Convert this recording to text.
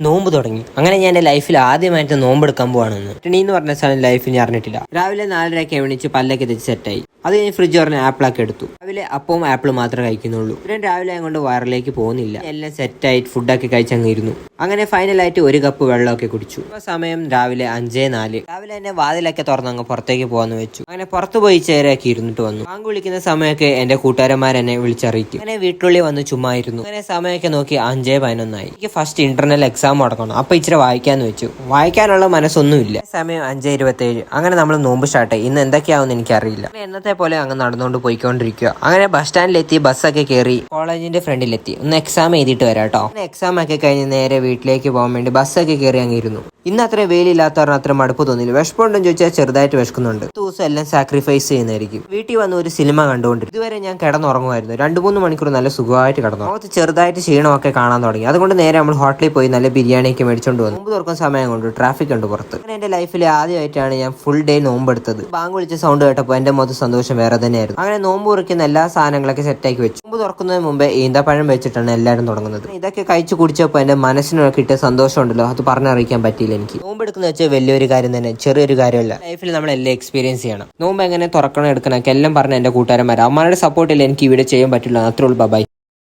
നോമ്പ് തുടങ്ങി. അങ്ങനെ ഞാൻ എൻ്റെ ലൈഫിൽ ആദ്യമായിട്ട് നോമ്പെടുക്കാൻ പോവാണെന്ന് എന്ന് പറഞ്ഞ സാധനം ലൈഫിൽ ഞാൻ അറിഞ്ഞിട്ടില്ല. രാവിലെ 4:30 എണീച്ച് പല്ലൊക്കെ തെച്ച് സെറ്റായി. അത് കഴിഞ്ഞ് ഫ്രിഡ്ജ് പറഞ്ഞ ആപ്പിളൊക്കെ എടുത്തു. രാവിലെ അപ്പവും ആപ്പിൾ മാത്രമേ കഴിക്കുന്നുള്ളൂ. ഇവരും രാവിലെ കൊണ്ട് വയറിലേക്ക് പോകുന്നില്ല. എല്ലാം സെറ്റായിട്ട് ഫുഡൊക്കെ കഴിച്ചങ്ങ് ഇരുന്നു. അങ്ങനെ ഫൈനലായിട്ട് ഒരു കപ്പ് വെള്ളമൊക്കെ കുടിച്ചു. ഇപ്പൊ സമയം രാവിലെ 5:04. രാവിലെ തന്നെ വാതിലൊക്കെ തുറന്നങ്ങ് പുറത്തേക്ക് പോകാന്ന് വെച്ചു. അങ്ങനെ പുറത്തു പോയി ചേരൊക്കെ ഇരുന്നിട്ട് വന്നു. ബാങ്ക് വിളിക്കുന്ന സമയമൊക്കെ എന്റെ കൂട്ടുകാരന്മാരെന്നെ വിളിച്ചറിയിക്കും. അങ്ങനെ വീട്ടിനുള്ളിൽ വന്ന് ചുമ്മാ ഇരുന്നു. അങ്ങനെ സമയമൊക്കെ നോക്കി 5:11 എനിക്ക് ഫസ്റ്റ് ഇന്റർണൽ എക്സാം നടക്കണം. അപ്പൊ ഇച്ചിരി വായിക്കാന്ന് വെച്ചു. വായിക്കാനുള്ള മനസ്സൊന്നുമില്ല. സമയം 5:27. അങ്ങനെ നമ്മൾ നോമ്പ് സ്റ്റാർട്ട് ആയി. ഇന്ന് എന്തൊക്കെയാവുമെന്ന് എനിക്കറിയില്ല. എന്നത്തെ പോലെ അങ്ങ് നടന്നുകൊണ്ട് പോയിക്കൊണ്ടിരിക്കുക. അങ്ങനെ ബസ് സ്റ്റാൻഡിലെത്തി ബസ്സൊക്കെ കയറി കോളേജിന്റെ ഫ്രണ്ടിലെത്തി. ഒന്ന് എക്സാം എഴുതിയിട്ട് വരാം കേട്ടോ. എക്സാം ഒക്കെ കഴിഞ്ഞ് നേരെ വീട്ടിലേക്ക് പോകാൻ വേണ്ടി ബസ്സൊക്കെ കയറി അങ്ങിരുന്നു. ഇന്ന് അത്ര വെയിലില്ലാത്തവർ അത്ര മടുപ്പ് തോന്നില്ല. വിഷമമുണ്ടെന്ന് ചോദിച്ചാൽ ചെറുതായിട്ട് വിശക്കുന്നുണ്ട്. ദിവസം എല്ലാം സാക്രിഫൈസ് ചെയ്യുന്നതായിരിക്കും. വീട്ടിൽ വന്ന് ഒരു സിനിമ കണ്ടുകൊണ്ടിരിക്കും. ഇതുവരെ ഞാൻ കിടന്നുറങ്ങുമായിരുന്നു. 2-3 മണിക്കൂർ നല്ല സുഖമായിട്ട് കിടന്നു. മുഖത്ത് ചെറുതായിട്ട് ക്ഷീണമൊക്കെ കാണാൻ തുടങ്ങി. അതുകൊണ്ട് നേരെ നമ്മൾ ഹോട്ടലിൽ പോയി നല്ല ബിരിയാണിയൊക്കെ മേടിച്ചോണ്ട് വന്നു. നോമ്പ് തുറക്കുന്ന സമയം കൊണ്ട് ട്രാഫിക് ഉണ്ട് പുറത്ത്. അങ്ങനെ എന്റെ ലൈഫിൽ ആദ്യമായിട്ടാണ് ഞാൻ ഫുൾ ഡേ നോമ്പെടുത്തത്. ബാങ്ക് വിളിച്ച സൗണ്ട് കേട്ടപ്പോൾ എന്റെ മുഖത്ത് സന്തോഷം വേറെ തന്നെയായിരുന്നു. അങ്ങനെ നോമ്പ് കുറിക്കുന്ന എല്ലാ സാധനങ്ങളൊക്കെ സെറ്റാക്കി വെച്ചു. നോമ്പ് തുറക്കുന്നതിന് മുമ്പേ ഈന്തപ്പഴം വെച്ചിട്ടാണ് എല്ലാവരും തുടങ്ങുന്നത്. ഇതൊക്കെ കഴിച്ചു കുടിച്ചപ്പോൾ എന്റെ മനസ്സിനൊക്കെ കിട്ടിയ സന്തോഷം ഉണ്ടല്ലോ, അത് പറഞ്ഞറിയിക്കാൻ പറ്റിയില്ല എനിക്ക്. നോമ്പ് എടുക്കുന്ന വെച്ചാൽ വലിയൊരു കാര്യം തന്നെ, ചെറിയൊരു കാര്യമല്ല. ലൈഫിൽ നമ്മൾ എല്ലാം എക്സ്പീരിയൻസ് ചെയ്യണം. നോമ്പ് എങ്ങനെ തുറക്കണം എടുക്കണം എല്ലാം പറഞ്ഞ എന്റെ കൂട്ടുകാരന്മാർ അമ്മമാരുടെ സപ്പോർട്ടില്ല എനിക്ക് ഇവിടെ ചെയ്യാൻ പറ്റില്ല. അത്രേ ഉള്ളൂ. ബൈ.